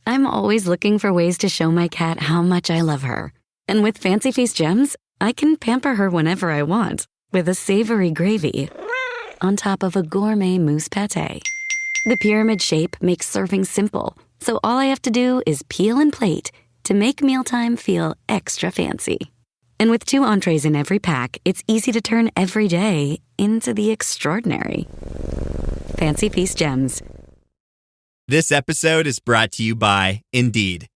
I'm always looking for ways to show my cat how much I love her. And with Fancy Feast gems, I can pamper her whenever I want with a savory gravy on top of a gourmet mousse pâté. The pyramid shape makes serving simple, so all I have to do is peel and plate to make mealtime feel extra fancy. And with 2 entrees in every pack, it's easy to turn every day into the extraordinary. Fancy Feast gems. This episode is brought to you by Indeed.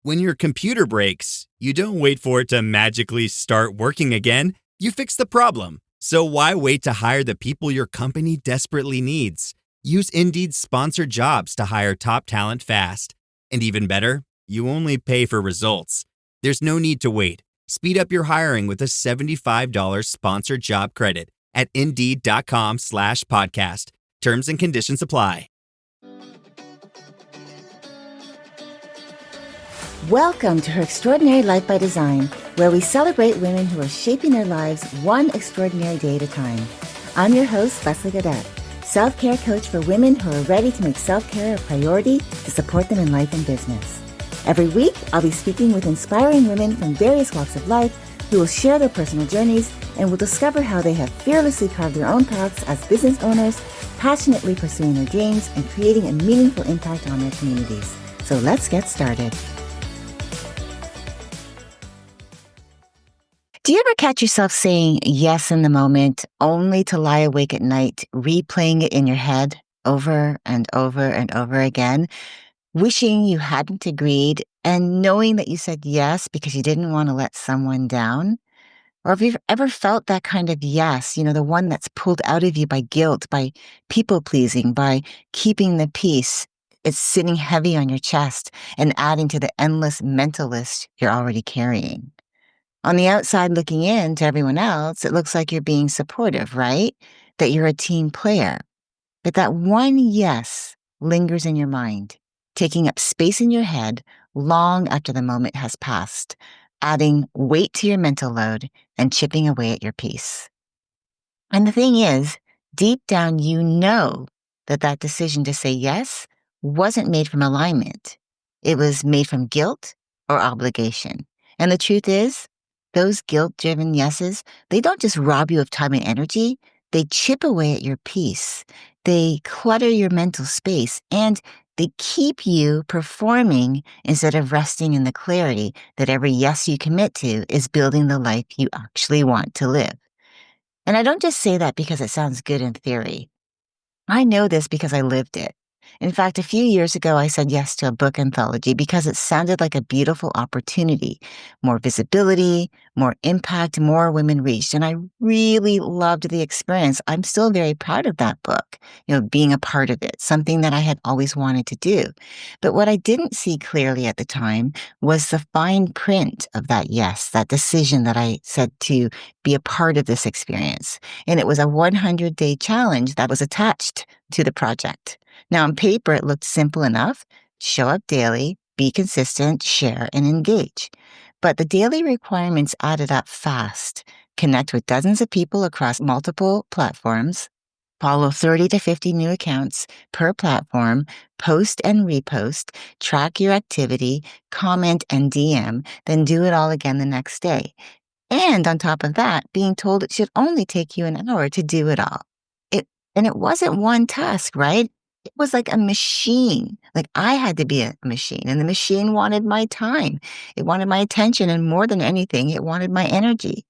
When your computer breaks, you don't wait for it to magically start working again. You fix the problem. So why wait to hire the people your company desperately needs? Use Indeed's sponsored jobs to hire top talent fast. And even better, you only pay for results. There's no need to wait. Speed up your hiring with a $75 sponsored job credit at Indeed.com/podcast. Terms and conditions apply. Welcome to Her Extraordinary Life by Design, where we celebrate women who are shaping their lives one extraordinary day at a time. I'm your host, Leslie Gaudet, self-care coach for women who are ready to make self-care a priority to support them in life and business. Every week, I'll be speaking with inspiring women from various walks of life who will share their personal journeys and will discover how they have fearlessly carved their own paths as business owners, passionately pursuing their dreams and creating a meaningful impact on their communities. So let's get started. Do you ever catch yourself saying yes in the moment, only to lie awake at night, replaying it in your head over and over and over again, wishing you hadn't agreed and knowing that you said yes because you didn't want to let someone down? Or have you ever felt that kind of yes, the one that's pulled out of you by guilt, by people-pleasing, by keeping the peace? It's sitting heavy on your chest and adding to the endless mental list you're already carrying. On the outside looking in to everyone else, it looks like you're being supportive, right? That you're a team player. But that one yes lingers in your mind, taking up space in your head long after the moment has passed, adding weight to your mental load and chipping away at your peace. And the thing is, deep down, you know that decision to say yes wasn't made from alignment. It was made from guilt or obligation. And the truth is, those guilt-driven yeses, they don't just rob you of time and energy, they chip away at your peace. They clutter your mental space, and they keep you performing instead of resting in the clarity that every yes you commit to is building the life you actually want to live. And I don't just say that because it sounds good in theory. I know this because I lived it. In fact, a few years ago, I said yes to a book anthology because it sounded like a beautiful opportunity. More visibility, more impact, more women reached. And I really loved the experience. I'm still very proud of that book, being a part of it, something that I had always wanted to do. But what I didn't see clearly at the time was the fine print of that yes, that decision that I said to be a part of this experience. And it was a 100-day challenge that was attached to the project. Now, on paper, it looked simple enough. Show up daily, be consistent, share, and engage. But the daily requirements added up fast. Connect with dozens of people across multiple platforms, follow 30 to 50 new accounts per platform, post and repost, track your activity, comment and DM, then do it all again the next day. And on top of that, being told it should only take you an hour to do it all. And it wasn't one task, right? It was like a machine. Like I had to be a machine, and the machine wanted my time. It wanted my attention, and more than anything, it wanted my energy.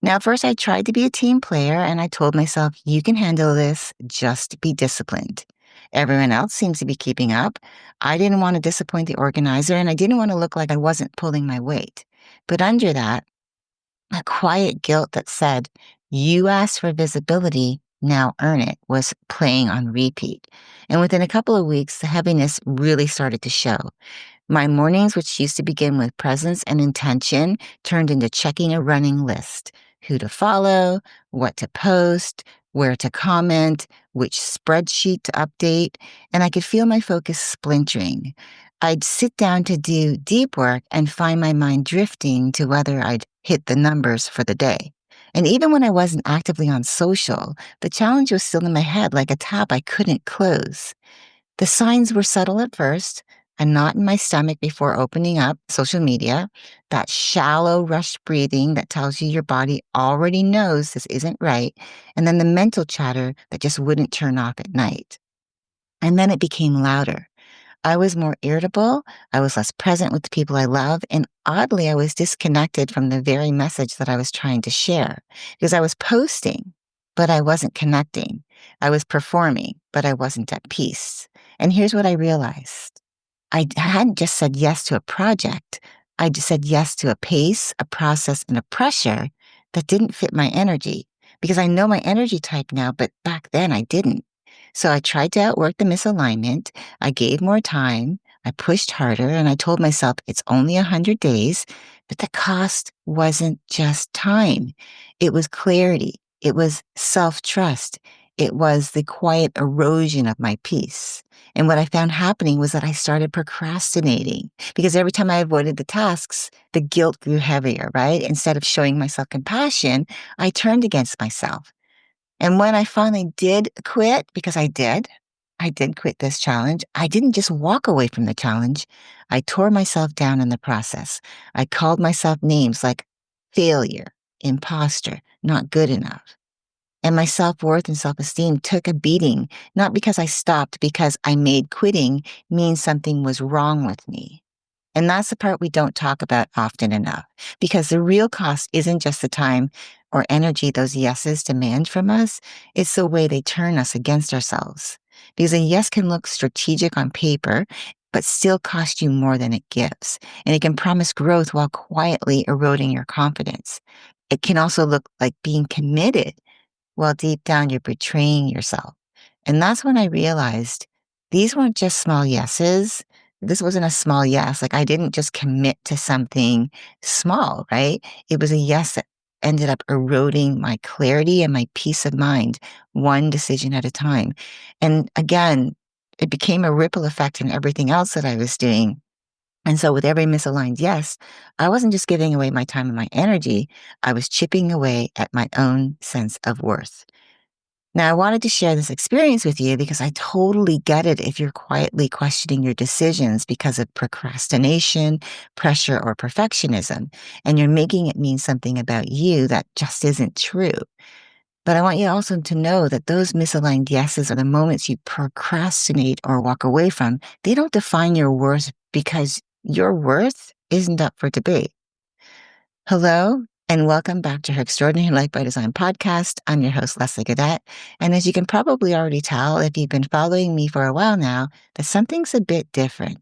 Now, first I tried to be a team player, and I told myself, you can handle this, just be disciplined. Everyone else seems to be keeping up. I didn't want to disappoint the organizer, and I didn't want to look like I wasn't pulling my weight. But under that, a quiet guilt that said, you asked for visibility, now earn it, was playing on repeat. And within a couple of weeks, the heaviness really started to show. My mornings, which used to begin with presence and intention, turned into checking a running list. Who to follow, what to post, where to comment, which spreadsheet to update, and I could feel my focus splintering. I'd sit down to do deep work and find my mind drifting to whether I'd hit the numbers for the day. And even when I wasn't actively on social, the challenge was still in my head like a tab I couldn't close. The signs were subtle at first, a knot in my stomach before opening up social media, that shallow, rushed breathing that tells you your body already knows this isn't right, and then the mental chatter that just wouldn't turn off at night. And then it became louder. I was more irritable, I was less present with the people I love, and oddly, I was disconnected from the very message that I was trying to share because I was posting, but I wasn't connecting. I was performing, but I wasn't at peace. And here's what I realized. I hadn't just said yes to a project. I just said yes to a pace, a process, and a pressure that didn't fit my energy because I know my energy type now, but back then I didn't. So I tried to outwork the misalignment. I gave more time. I pushed harder and I told myself it's only 100 days, but the cost wasn't just time. It was clarity. It was self-trust. It was the quiet erosion of my peace. And what I found happening was that I started procrastinating because every time I avoided the tasks, the guilt grew heavier, right? Instead of showing myself compassion, I turned against myself. And when I finally did quit, because I did quit this challenge. I didn't just walk away from the challenge. I tore myself down in the process. I called myself names like failure, imposter, not good enough. And my self-worth and self-esteem took a beating, not because I stopped, because I made quitting mean something was wrong with me. And that's the part we don't talk about often enough, because the real cost isn't just the time or energy those yeses demand from us. It's the way they turn us against ourselves. Because a yes can look strategic on paper, but still cost you more than it gives. And it can promise growth while quietly eroding your confidence. It can also look like being committed while deep down you're betraying yourself. And that's when I realized these weren't just small yeses. This wasn't a small yes. Like I didn't just commit to something small, right? It was a yes that ended up eroding my clarity and my peace of mind, one decision at a time. And again, it became a ripple effect in everything else that I was doing. And so with every misaligned yes, I wasn't just giving away my time and my energy. I was chipping away at my own sense of worth. Now, I wanted to share this experience with you because I totally get it if you're quietly questioning your decisions because of procrastination, pressure, or perfectionism, and you're making it mean something about you that just isn't true. But I want you also to know that those misaligned yeses are the moments you procrastinate or walk away from. They don't define your worth because your worth isn't up for debate. Hello, and welcome back to her Extraordinary Life by Design podcast. I'm your host, Leslie Gaudet. And as you can probably already tell, if you've been following me for a while now, that something's a bit different.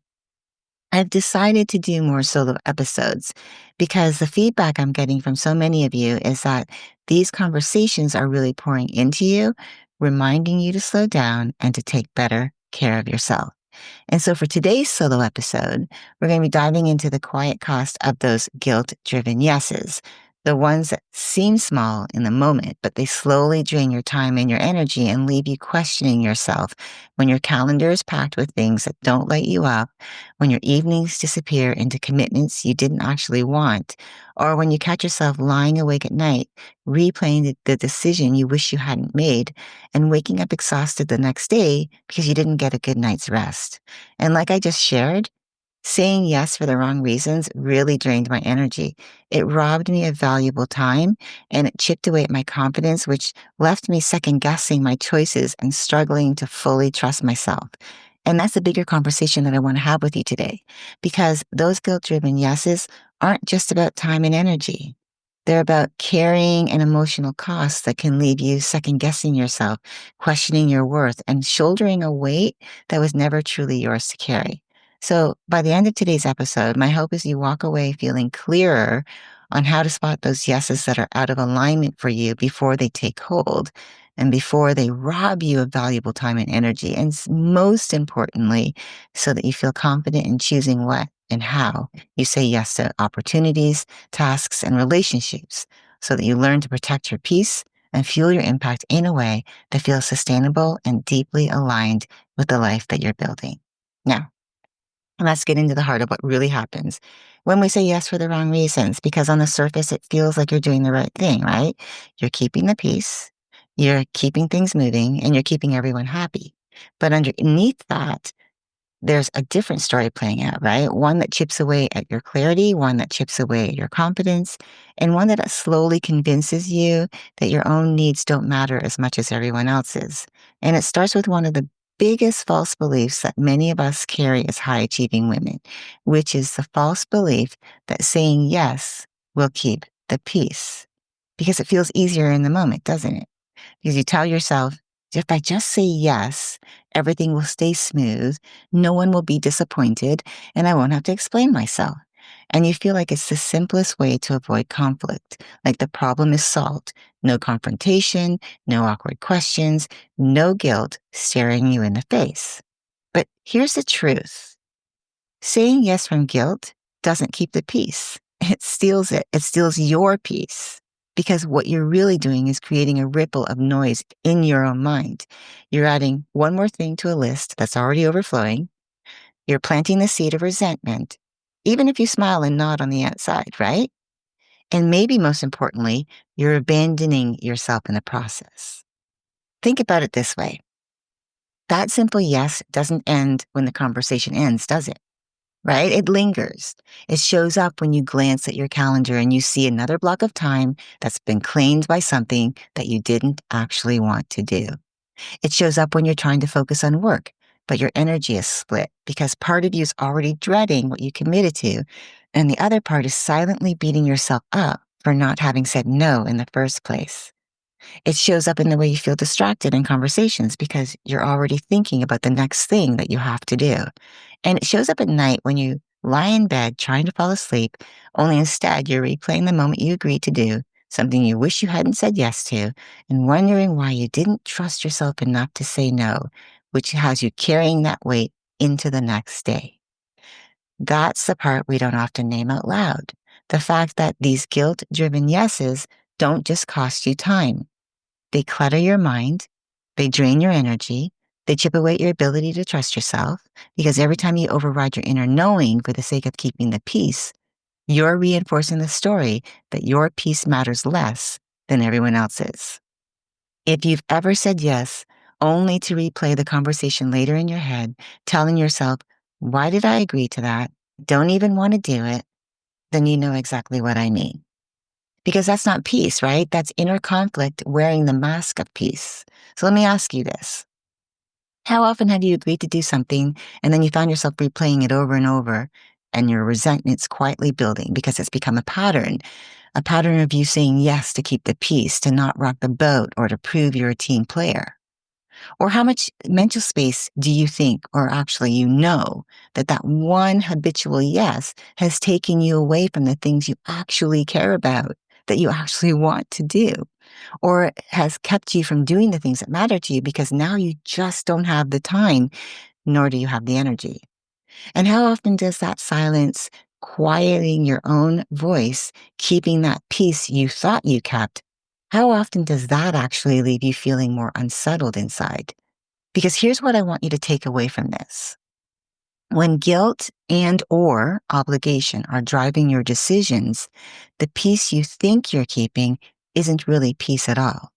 I've decided to do more solo episodes because the feedback I'm getting from so many of you is that these conversations are really pouring into you, reminding you to slow down and to take better care of yourself. And so for today's solo episode, we're going to be diving into the quiet cost of those guilt-driven yeses, the ones that seem small in the moment, but they slowly drain your time and your energy and leave you questioning yourself when your calendar is packed with things that don't light you up, when your evenings disappear into commitments you didn't actually want, or when you catch yourself lying awake at night, replaying the decision you wish you hadn't made, and waking up exhausted the next day because you didn't get a good night's rest. And like I just shared, saying yes for the wrong reasons really drained my energy. It robbed me of valuable time and it chipped away at my confidence, which left me second guessing my choices and struggling to fully trust myself. And that's a bigger conversation that I want to have with you today, because those guilt-driven yeses aren't just about time and energy. They're about carrying an emotional cost that can leave you second guessing yourself, questioning your worth, and shouldering a weight that was never truly yours to carry. So by the end of today's episode, my hope is you walk away feeling clearer on how to spot those yeses that are out of alignment for you before they take hold and before they rob you of valuable time and energy. And most importantly, so that you feel confident in choosing what and how you say yes to opportunities, tasks, and relationships so that you learn to protect your peace and fuel your impact in a way that feels sustainable and deeply aligned with the life that you're building. Now, let's get into the heart of what really happens when we say yes for the wrong reasons, because on the surface, it feels like you're doing the right thing, right? You're keeping the peace, you're keeping things moving, and you're keeping everyone happy. But underneath that, there's a different story playing out, right? One that chips away at your clarity, one that chips away at your confidence, and one that slowly convinces you that your own needs don't matter as much as everyone else's. And it starts with one of the biggest false beliefs that many of us carry as high achieving women, which is the false belief that saying yes will keep the peace. Because it feels easier in the moment, doesn't it? Because you tell yourself, if I just say yes, everything will stay smooth, no one will be disappointed, and I won't have to explain myself. And you feel like it's the simplest way to avoid conflict, like the problem is solved. No confrontation, no awkward questions, no guilt staring you in the face. But here's the truth. Saying yes from guilt doesn't keep the peace. It steals it. It steals your peace. Because what you're really doing is creating a ripple of noise in your own mind. You're adding one more thing to a list that's already overflowing. You're planting the seed of resentment, even if you smile and nod on the outside, right? And maybe most importantly, you're abandoning yourself in the process. Think about it this way. That simple yes doesn't end when the conversation ends, does it? Right? It lingers. It shows up when you glance at your calendar and you see another block of time that's been claimed by something that you didn't actually want to do. It shows up when you're trying to focus on work, but your energy is split because part of you is already dreading what you committed to, and the other part is silently beating yourself up for not having said no in the first place. It shows up in the way you feel distracted in conversations because you're already thinking about the next thing that you have to do. And it shows up at night when you lie in bed trying to fall asleep, only instead you're replaying the moment you agreed to do, something you wish you hadn't said yes to, and wondering why you didn't trust yourself enough to say no, which has you carrying that weight into the next day. That's the part we don't often name out loud. The fact that these guilt-driven yeses don't just cost you time. They clutter your mind, they drain your energy, they chip away at your ability to trust yourself, because every time you override your inner knowing for the sake of keeping the peace, you're reinforcing the story that your peace matters less than everyone else's. If you've ever said yes only to replay the conversation later in your head, telling yourself, why did I agree to that? Don't even want to do it, then you know exactly what I mean. Because that's not peace, right? That's inner conflict wearing the mask of peace. So let me ask you this. How often have you agreed to do something and then you found yourself replaying it over and over and your resentment's quietly building because it's become a pattern of you saying yes to keep the peace, to not rock the boat, or to prove you're a team player? Or how much mental space do you think, or actually you know, that one habitual yes has taken you away from the things you actually care about, that you actually want to do, or has kept you from doing the things that matter to you because now you just don't have the time, nor do you have the energy? And how often does that silence, quieting your own voice, keeping that peace you thought you kept, how often does that actually leave you feeling more unsettled inside? Because here's what I want you to take away from this. When guilt and or obligation are driving your decisions, the peace you think you're keeping isn't really peace at all.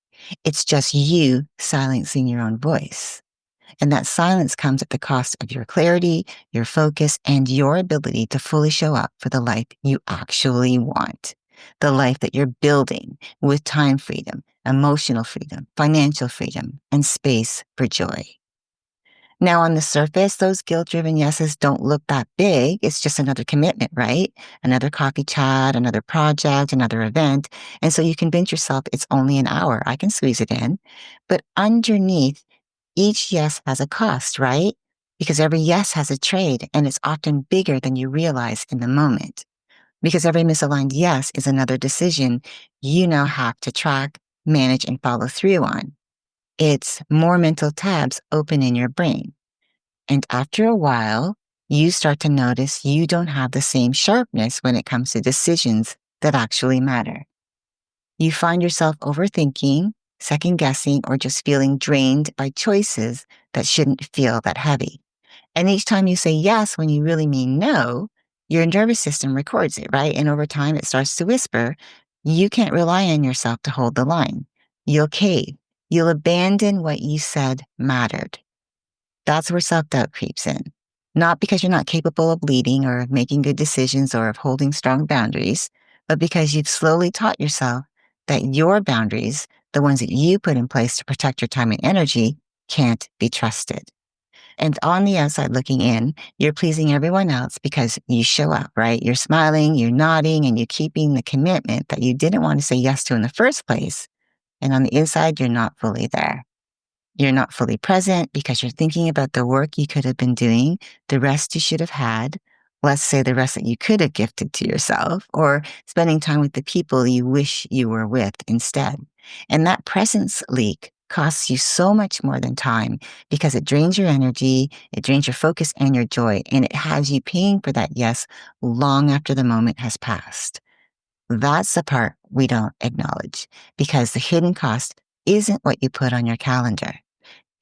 It's just you silencing your own voice. And that silence comes at the cost of your clarity, your focus, and your ability to fully show up for the life you actually want. The life that you're building with time freedom, emotional freedom, financial freedom, and space for joy. Now, on the surface, those guilt-driven yeses don't look that big. It's just another commitment, right? Another coffee chat, another project, another event. And so you convince yourself it's only an hour. I can squeeze it in. But underneath, each yes has a cost, right? Because every yes has a trade, and it's often bigger than you realize in the moment. Because every misaligned yes is another decision you now have to track, manage, and follow through on. It's more mental tabs open in your brain. And after a while, you start to notice you don't have the same sharpness when it comes to decisions that actually matter. You find yourself overthinking, second guessing, or just feeling drained by choices that shouldn't feel that heavy. And each time you say yes when you really mean no, your nervous system records it, right? And over time, it starts to whisper, you can't rely on yourself to hold the line. You'll cave. You'll abandon what you said mattered. That's where self-doubt creeps in. Not because you're not capable of leading or of making good decisions or of holding strong boundaries, but because you've slowly taught yourself that your boundaries, the ones that you put in place to protect your time and energy, can't be trusted. And on the outside looking in, you're pleasing everyone else because you show up, right? You're smiling, you're nodding, and you're keeping the commitment that you didn't want to say yes to in the first place. And on the inside, you're not fully there. You're not fully present because you're thinking about the work you could have been doing, the rest you should have had, let's say the rest that you could have gifted to yourself, or spending time with the people you wish you were with instead. And that presence leak costs you so much more than time because it drains your energy, it drains your focus and your joy, and it has you paying for that yes long after the moment has passed. That's the part we don't acknowledge because the hidden cost isn't what you put on your calendar.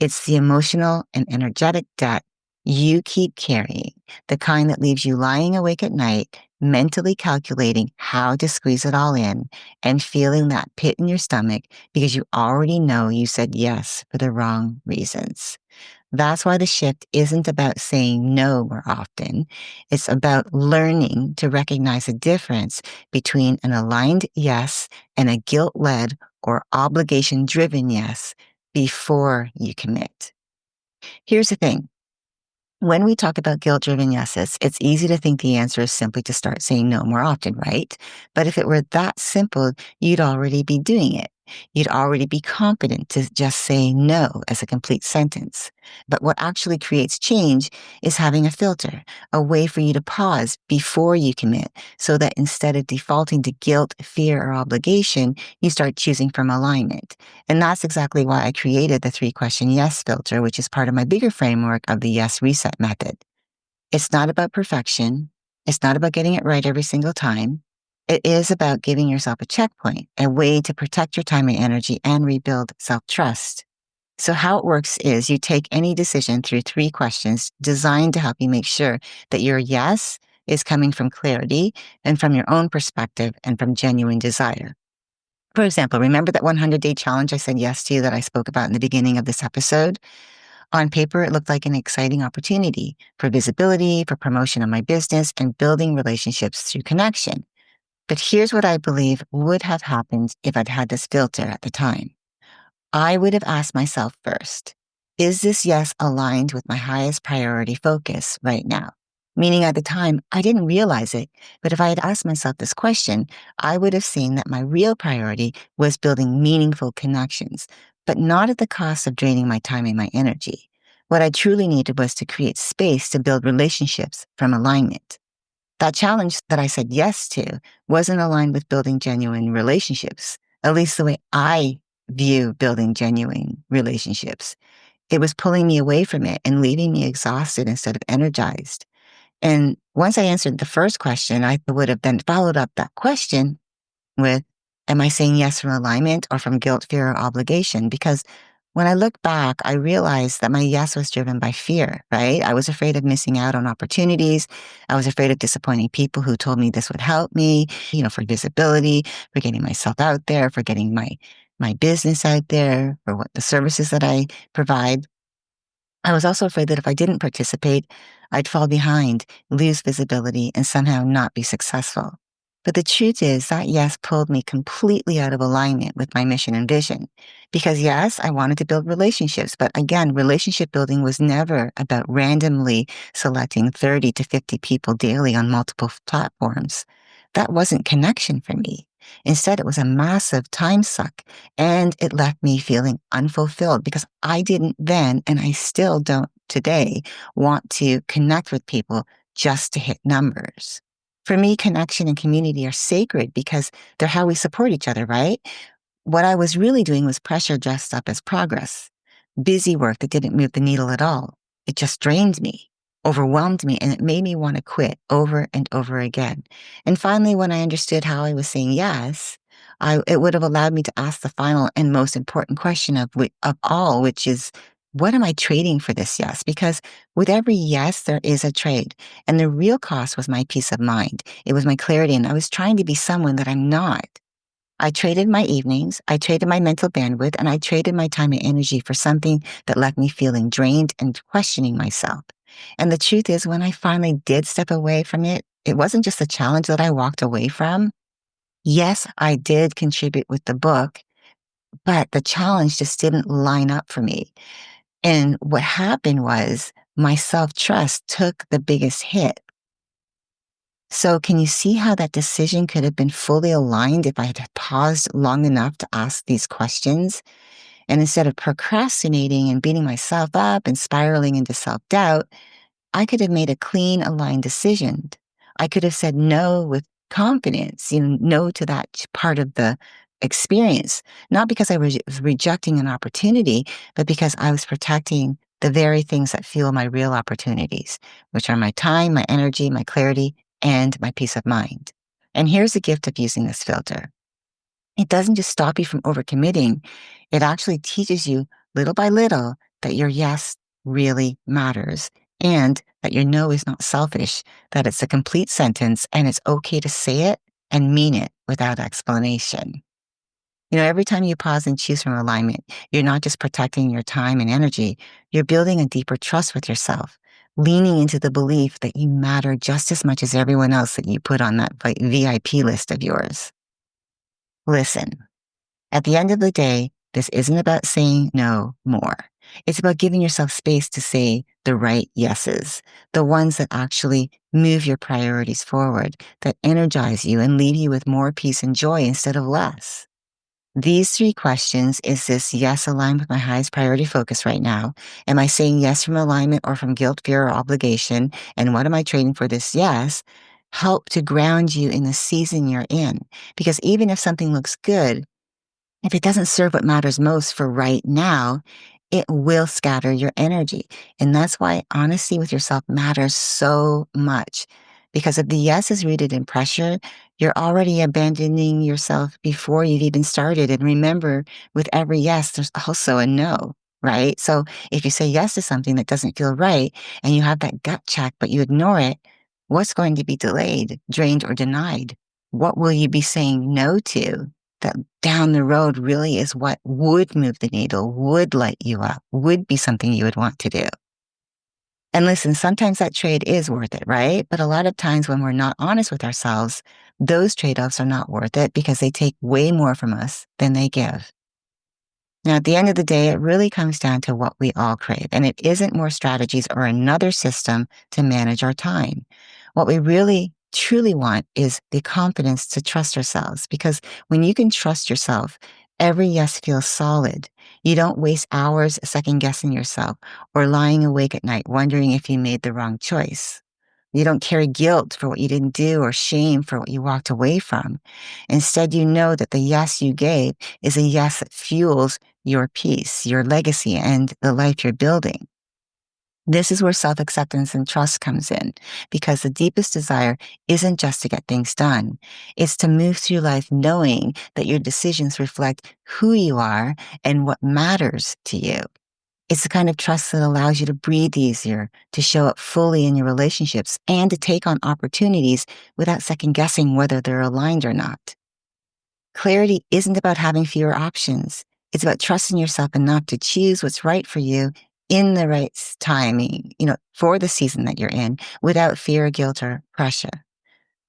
It's the emotional and energetic debt you keep carrying, the kind that leaves you lying awake at night, mentally calculating how to squeeze it all in and feeling that pit in your stomach because you already know you said yes for the wrong reasons. That's why the shift isn't about saying no more often. It's about learning to recognize the difference between an aligned yes and a guilt-led or obligation-driven yes before you commit. Here's the thing. When we talk about guilt-driven yeses, it's easy to think the answer is simply to start saying no more often, right? But if it were that simple, you'd already be doing it. You'd already be competent to just say no as a complete sentence. But what actually creates change is having a filter, a way for you to pause before you commit, so that instead of defaulting to guilt, fear, or obligation, you start choosing from alignment. And that's exactly why I created the 3-question yes filter, which is part of my bigger framework of the yes reset method. It's not about perfection. It's not about getting it right every single time. It is about giving yourself a checkpoint, a way to protect your time and energy and rebuild self-trust. So how it works is you take any decision through 3 questions designed to help you make sure that your yes is coming from clarity and from your own perspective and from genuine desire. For example, remember that 100-day challenge I said yes to that I spoke about in the beginning of this episode? On paper, it looked like an exciting opportunity for visibility, for promotion of my business, and building relationships through connection. But here's what I believe would have happened if I'd had this filter at the time. I would have asked myself first, is this yes aligned with my highest priority focus right now? Meaning at the time, I didn't realize it, but if I had asked myself this question, I would have seen that my real priority was building meaningful connections, but not at the cost of draining my time and my energy. What I truly needed was to create space to build relationships from alignment. That challenge that I said yes to wasn't aligned with building genuine relationships, at least the way I view building genuine relationships. It was pulling me away from it and leaving me exhausted instead of energized. And once I answered the first question, I would have then followed up that question with, am I saying yes from alignment or from guilt, fear, or obligation? Because when I look back, I realized that my yes was driven by fear, right? I was afraid of missing out on opportunities. I was afraid of disappointing people who told me this would help me, for visibility, for getting myself out there, for getting my business out there, for what the services that I provide. I was also afraid that if I didn't participate, I'd fall behind, lose visibility, and somehow not be successful. But the truth is that yes pulled me completely out of alignment with my mission and vision. Because yes, I wanted to build relationships, but again, relationship building was never about randomly selecting 30 to 50 people daily on multiple platforms. That wasn't connection for me. Instead, it was a massive time suck, and it left me feeling unfulfilled because I didn't then, and I still don't today, want to connect with people just to hit numbers. For me, connection and community are sacred because they're how we support each other, right? What I was really doing was pressure dressed up as progress, busy work that didn't move the needle at all. It just drained me, overwhelmed me, and it made me want to quit over and over again. And finally, when I understood how I was saying yes, it would have allowed me to ask the final and most important question of all, which is, what am I trading for this yes? Because with every yes, there is a trade. And the real cost was my peace of mind. It was my clarity. And I was trying to be someone that I'm not. I traded my evenings, I traded my mental bandwidth, and I traded my time and energy for something that left me feeling drained and questioning myself. And the truth is, when I finally did step away from it, it wasn't just a challenge that I walked away from. Yes, I did contribute with the book, but the challenge just didn't line up for me. And what happened was my self-trust took the biggest hit. So can you see how that decision could have been fully aligned if I had paused long enough to ask these questions? And instead of procrastinating and beating myself up and spiraling into self-doubt, I could have made a clean, aligned decision. I could have said no with confidence, no to that part of the experience, not because I was rejecting an opportunity, but because I was protecting the very things that fuel my real opportunities, which are my time, my energy, my clarity, and my peace of mind. And here's the gift of using this filter. It doesn't just stop you from overcommitting. It actually teaches you little by little that your yes really matters and that your no is not selfish, that it's a complete sentence and it's okay to say it and mean it without explanation. Every time you pause and choose from alignment, you're not just protecting your time and energy, you're building a deeper trust with yourself, leaning into the belief that you matter just as much as everyone else that you put on that VIP list of yours. Listen, at the end of the day, this isn't about saying no more. It's about giving yourself space to say the right yeses, the ones that actually move your priorities forward, that energize you and leave you with more peace and joy instead of less. These 3 questions: is this yes aligned with my highest priority focus right now? Am I saying yes from alignment or from guilt, fear, or obligation? And what am I trading for this yes? Help to ground you in the season you're in. Because even if something looks good, if it doesn't serve what matters most for right now, it will scatter your energy. And that's why honesty with yourself matters so much. Because if the yes is rooted in pressure, you're already abandoning yourself before you've even started. And remember, with every yes, there's also a no, right? So if you say yes to something that doesn't feel right and you have that gut check, but you ignore it, what's going to be delayed, drained, or denied? What will you be saying no to? That down the road really is what would move the needle, would light you up, would be something you would want to do. And listen, sometimes that trade is worth it, right? But a lot of times when we're not honest with ourselves, those trade-offs are not worth it because they take way more from us than they give. Now, at the end of the day, it really comes down to what we all crave, and it isn't more strategies or another system to manage our time. What we really, truly want is the confidence to trust ourselves, because when you can trust yourself, every yes feels solid. You don't waste hours second guessing yourself or lying awake at night wondering if you made the wrong choice. You don't carry guilt for what you didn't do or shame for what you walked away from. Instead, you know that the yes you gave is a yes that fuels your peace, your legacy, and the life you're building. This is where self-acceptance and trust comes in, because the deepest desire isn't just to get things done. It's to move through life knowing that your decisions reflect who you are and what matters to you. It's the kind of trust that allows you to breathe easier, to show up fully in your relationships, and to take on opportunities without second guessing whether they're aligned or not. Clarity isn't about having fewer options. It's about trusting yourself enough to choose what's right for you in the right timing, for the season that you're in, without fear, guilt, or pressure.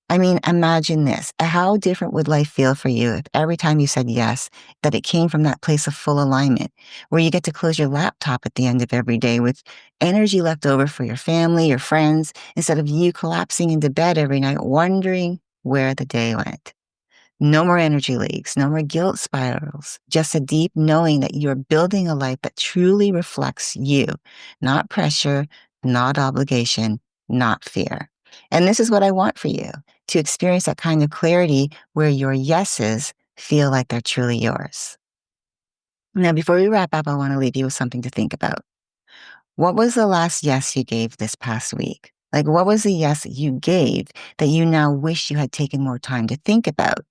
I mean, imagine this. How different would life feel for you if every time you said yes, that it came from that place of full alignment, where you get to close your laptop at the end of every day with energy left over for your family, your friends, instead of you collapsing into bed every night wondering where the day went? No more energy leaks, no more guilt spirals, just a deep knowing that you're building a life that truly reflects you, not pressure, not obligation, not fear. And this is what I want for you, to experience that kind of clarity where your yeses feel like they're truly yours. Now, before we wrap up, I want to leave you with something to think about. What was the last yes you gave this past week? Like, what was the yes you gave that you now wish you had taken more time to think about?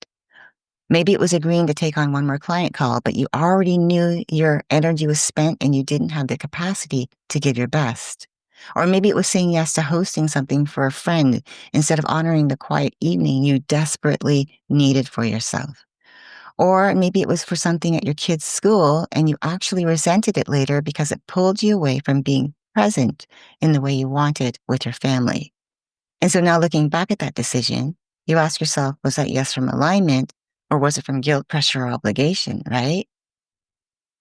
Maybe it was agreeing to take on one more client call, but you already knew your energy was spent and you didn't have the capacity to give your best. Or maybe it was saying yes to hosting something for a friend instead of honoring the quiet evening you desperately needed for yourself. Or maybe it was for something at your kid's school and you actually resented it later because it pulled you away from being present in the way you wanted with your family. And so now looking back at that decision, you ask yourself, was that yes from alignment or was it from guilt, pressure, or obligation, right?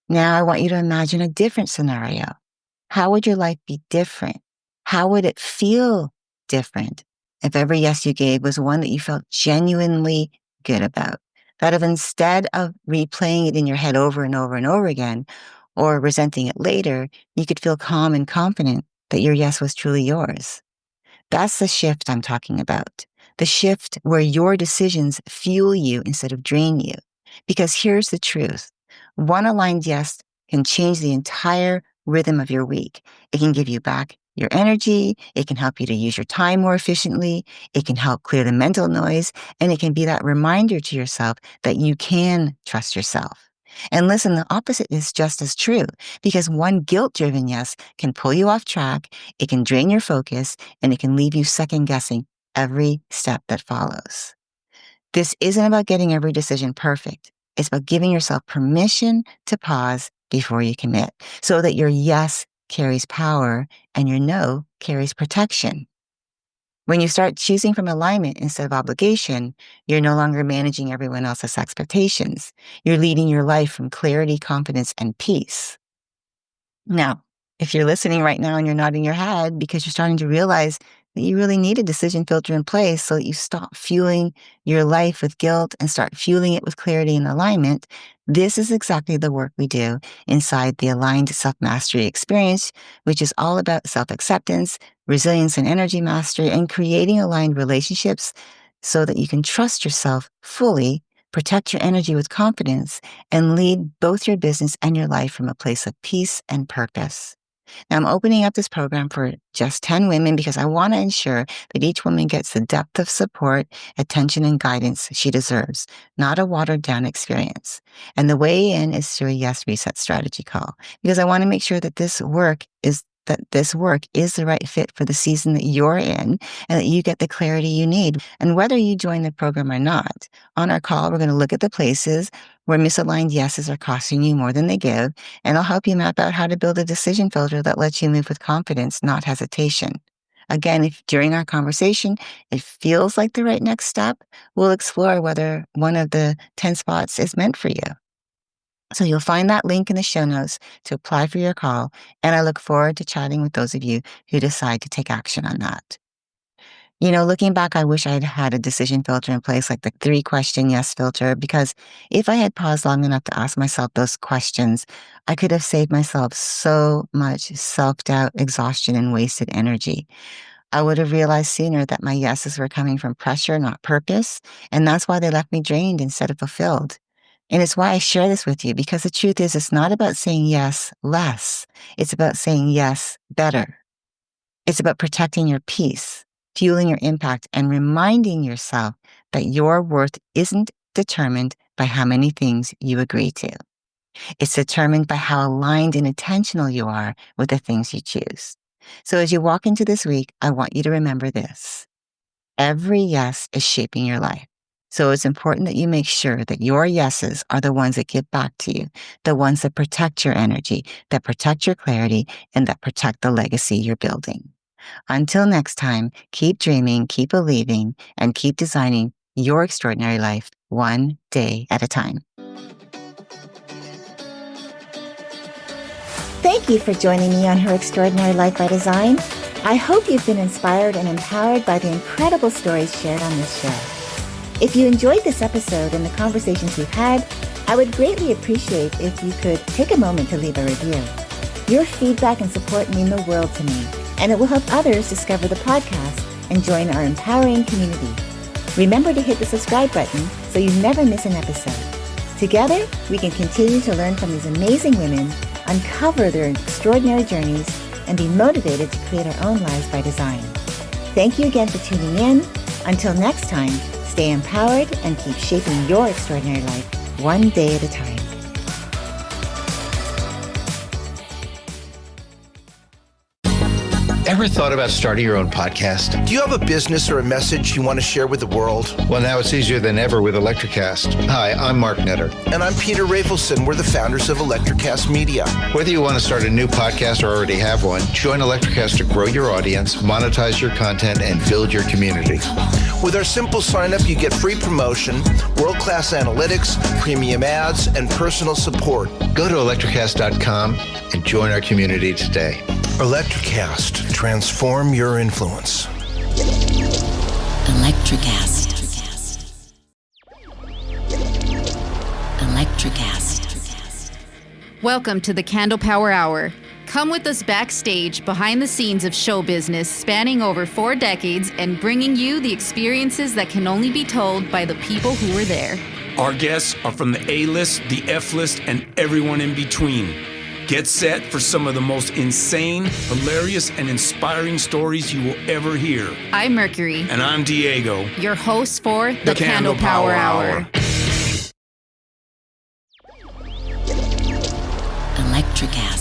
Now I want you to imagine a different scenario. How would your life be different? How would it feel different if every yes you gave was one that you felt genuinely good about? That if instead of replaying it in your head over and over and over again, or resenting it later, you could feel calm and confident that your yes was truly yours. That's the shift I'm talking about. The shift where your decisions fuel you instead of drain you. Because here's the truth. One aligned yes can change the entire rhythm of your week. It can give you back your energy. It can help you to use your time more efficiently. It can help clear the mental noise. And it can be that reminder to yourself that you can trust yourself. And listen, the opposite is just as true because one guilt-driven yes can pull you off track. It can drain your focus and it can leave you second guessing every step that follows. This isn't about getting every decision perfect. It's about giving yourself permission to pause before you commit so that your yes carries power and your no carries protection. When you start choosing from alignment instead of obligation, you're no longer managing everyone else's expectations. You're leading your life from clarity, confidence, and peace. Now, if you're listening right now and you're nodding your head because you're starting to realize that you really need a decision filter in place so that you stop fueling your life with guilt and start fueling it with clarity and alignment, this is exactly the work we do inside the Aligned Self-Mastery Experience, which is all about self-acceptance, resilience and energy mastery, and creating aligned relationships so that you can trust yourself fully, protect your energy with confidence, and lead both your business and your life from a place of peace and purpose. Now, I'm opening up this program for just 10 women because I want to ensure that each woman gets the depth of support, attention, and guidance she deserves, not a watered down experience. And the way in is through a Yes Reset strategy call because I want to make sure that this work is the right fit for the season that you're in and that you get the clarity you need. And whether you join the program or not, on our call, we're going to look at the places where misaligned yeses are costing you more than they give, and I'll help you map out how to build a decision filter that lets you move with confidence, not hesitation. Again, if during our conversation, it feels like the right next step, we'll explore whether one of the 10 spots is meant for you. So you'll find that link in the show notes to apply for your call, and I look forward to chatting with those of you who decide to take action on that. You know, looking back, I wish I had had a decision filter in place, like the 3-question yes filter, because if I had paused long enough to ask myself those questions, I could have saved myself so much self-doubt, exhaustion, and wasted energy. I would have realized sooner that my yeses were coming from pressure, not purpose, and that's why they left me drained instead of fulfilled. And it's why I share this with you, because the truth is, it's not about saying yes less. It's about saying yes better. It's about protecting your peace, fueling your impact, and reminding yourself that your worth isn't determined by how many things you agree to. It's determined by how aligned and intentional you are with the things you choose. So as you walk into this week, I want you to remember this. Every yes is shaping your life. So it's important that you make sure that your yeses are the ones that give back to you, the ones that protect your energy, that protect your clarity, and that protect the legacy you're building. Until next time, keep dreaming, keep believing, and keep designing your extraordinary life one day at a time. Thank you for joining me on Her Extraordinary Life by Design. I hope you've been inspired and empowered by the incredible stories shared on this show. If you enjoyed this episode and the conversations we've had, I would greatly appreciate if you could take a moment to leave a review. Your feedback and support mean the world to me, and it will help others discover the podcast and join our empowering community. Remember to hit the subscribe button so you never miss an episode. Together, we can continue to learn from these amazing women, uncover their extraordinary journeys, and be motivated to create our own lives by design. Thank you again for tuning in. Until next time, stay empowered and keep shaping your extraordinary life one day at a time. Ever thought about starting your own podcast? Do you have a business or a message you want to share with the world? Well, now it's easier than ever with Electricast. Hi, I'm Mark Netter. And I'm Peter Rafelson. We're the founders of Electricast Media. Whether you want to start a new podcast or already have one, join Electricast to grow your audience, monetize your content, and build your community. With our simple sign-up, you get free promotion, world-class analytics, premium ads, and personal support. Go to electricast.com and join our community today. Electricast. Transform your influence. Electricast. Electricast. Welcome to the Candle Power Hour. Come with us backstage behind the scenes of show business spanning over 4 decades and bringing you the experiences that can only be told by the people who were there. Our guests are from the A-list, the F-list, and everyone in between. Get set for some of the most insane, hilarious, and inspiring stories you will ever hear. I'm Mercury. And I'm Diego. Your host for the Candle Power Hour. Electricast.